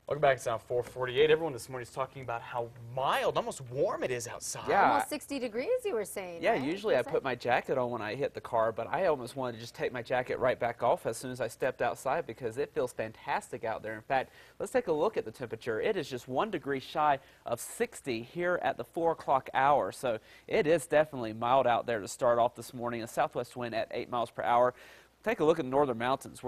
Welcome back. It's now 4:48. Everyone this morning is talking about how mild, almost warm it is outside. Yeah. Almost 60 degrees, you were saying. Yeah, right? usually I put my jacket on when I hit the car, but I almost wanted to just take my jacket right back off as soon as I stepped outside because it feels fantastic out there. In fact, let's take a look at the temperature. It is just 1 degree shy of 60 here at the 4 o'clock hour, so it is definitely mild out there to start off this morning. A southwest wind at 8 miles per hour. Take a look at the northern mountains.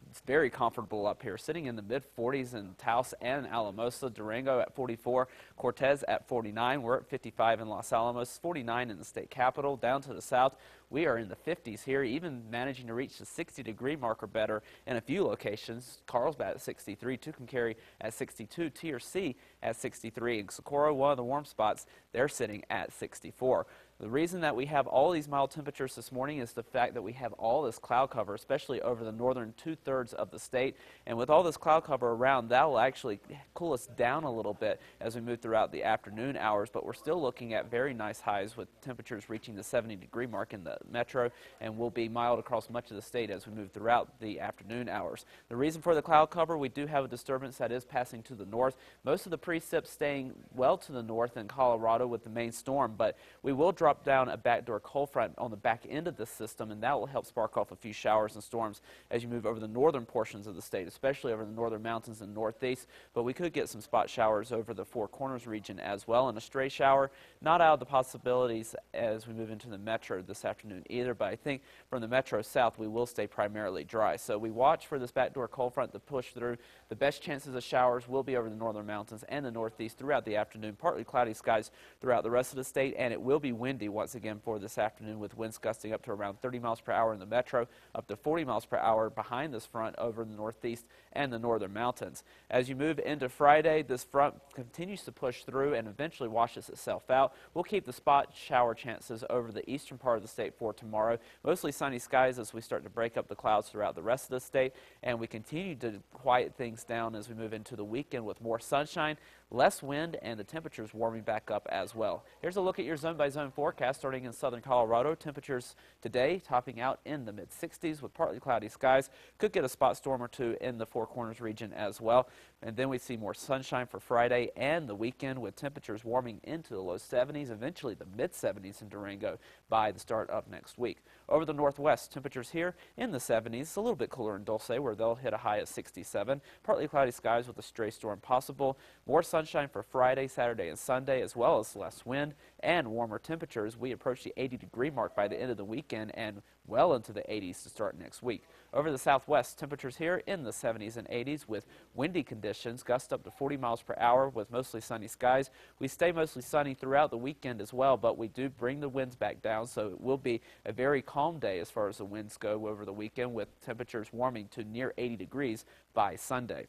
It's very comfortable up here, sitting in the mid-40s in Taos and Alamosa. Durango at 44, Cortez at 49. We're at 55 in Los Alamos, 49 in the state capital. Down to the south, we are in the 50s here, even managing to reach the 60-degree mark or better in a few locations. Carlsbad at 63, Tucumcari at 62, TRC at 63, and Socorro, one of the warm spots, they're sitting at 64. The reason that we have all these mild temperatures this morning is the fact that we have all this cloud cover, especially over the northern two-thirds of the state. And with all this cloud cover around, that will actually cool us down a little bit as we move throughout the afternoon hours. But we're still looking at very nice highs with temperatures reaching the 70-degree mark in the metro, and will be mild across much of the state as we move throughout the afternoon hours. The reason for the cloud cover, we do have a disturbance that is passing to the north. Most of the precip staying well to the north in Colorado with the main storm, but we will drop down a backdoor cold front on the back end of this system, and that will help spark off a few showers and storms as you move over the northern portions of the state, especially over the northern mountains and northeast. But we could get some spot showers over the Four Corners region as well, and a stray shower not out of the possibilities as we move into the metro this afternoon either. But I think from the metro south we will stay primarily dry, so we watch for this backdoor cold front to push through. The best chances of showers will be over the northern mountains and the northeast throughout the afternoon. Partly cloudy skies throughout the rest of the state, and it will be windy once again for this afternoon, with winds gusting up to around 30 miles per hour in the metro, up to 40 miles per hour behind this front over the northeast and the northern mountains. As you move into Friday, this front continues to push through and eventually washes itself out. We'll keep the spot shower chances over the eastern part of the state for tomorrow. Mostly sunny skies as we start to break up the clouds throughout the rest of the state, and we continue to quiet things down as we move into the weekend with more sunshine, less wind, and the temperatures warming back up as well. Here's a look at your zone-by-zone forecast starting in southern Colorado. Temperatures today topping out in the mid-60s with partly cloudy skies. Could get a spot storm or two in the Four Corners region as well. And then we see more sunshine for Friday and the weekend, with temperatures warming into the low 70s, eventually the mid-70s in Durango by the start of next week. Over the northwest, temperatures here in the 70s. It's a little bit cooler in Dulce, where they'll hit a high of 67. Partly cloudy skies with a stray storm possible. More sunshine for Friday, Saturday, and Sunday, as well as less wind and warmer temperatures. We approach the 80-degree mark by the end of the weekend and well into the 80s to start next week. Over the southwest, temperatures here in the 70s and 80s with windy conditions, gusts up to 40 miles per hour with mostly sunny skies. We stay mostly sunny throughout the weekend as well, but we do bring the winds back down, so it will be a very calm day as far as the winds go over the weekend, with temperatures warming to near 80 degrees by Sunday.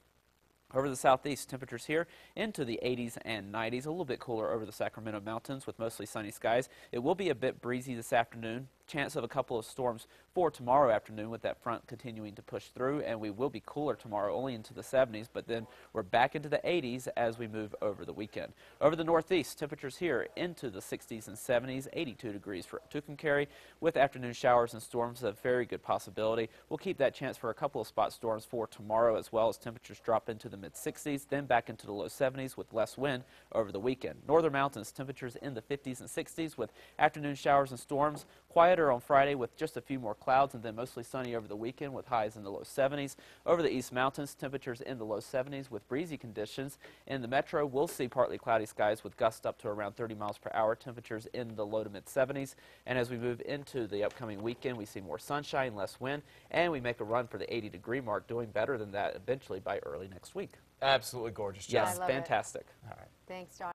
Over the southeast, temperatures here into the 80s and 90s, a little bit cooler over the Sacramento Mountains with mostly sunny skies. It will be a bit breezy this afternoon. Chance of a couple of storms for tomorrow afternoon with that front continuing to push through, and we will be cooler tomorrow, only into the 70s, but then we're back into the 80s as we move over the weekend. Over the northeast, temperatures here into the 60s and 70s, 82 degrees for Tucumcari, with afternoon showers and storms a very good possibility. We'll keep that chance for a couple of spot storms for tomorrow, as well as temperatures drop into the mid-60s, then back into the low 70s with less wind over the weekend. Northern mountains, temperatures in the 50s and 60s with afternoon showers and storms. Quieter on Friday with just a few more clouds, and then mostly sunny over the weekend with highs in the low 70s. Over the East Mountains, temperatures in the low 70s with breezy conditions. In the metro, we'll see partly cloudy skies with gusts up to around 30 miles per hour, temperatures in the low to mid 70s. And as we move into the upcoming weekend, we see more sunshine, less wind, and we make a run for the 80-degree mark, doing better than that eventually by early next week. Absolutely gorgeous, John. Yes, I love fantastic. All right. Thanks, John.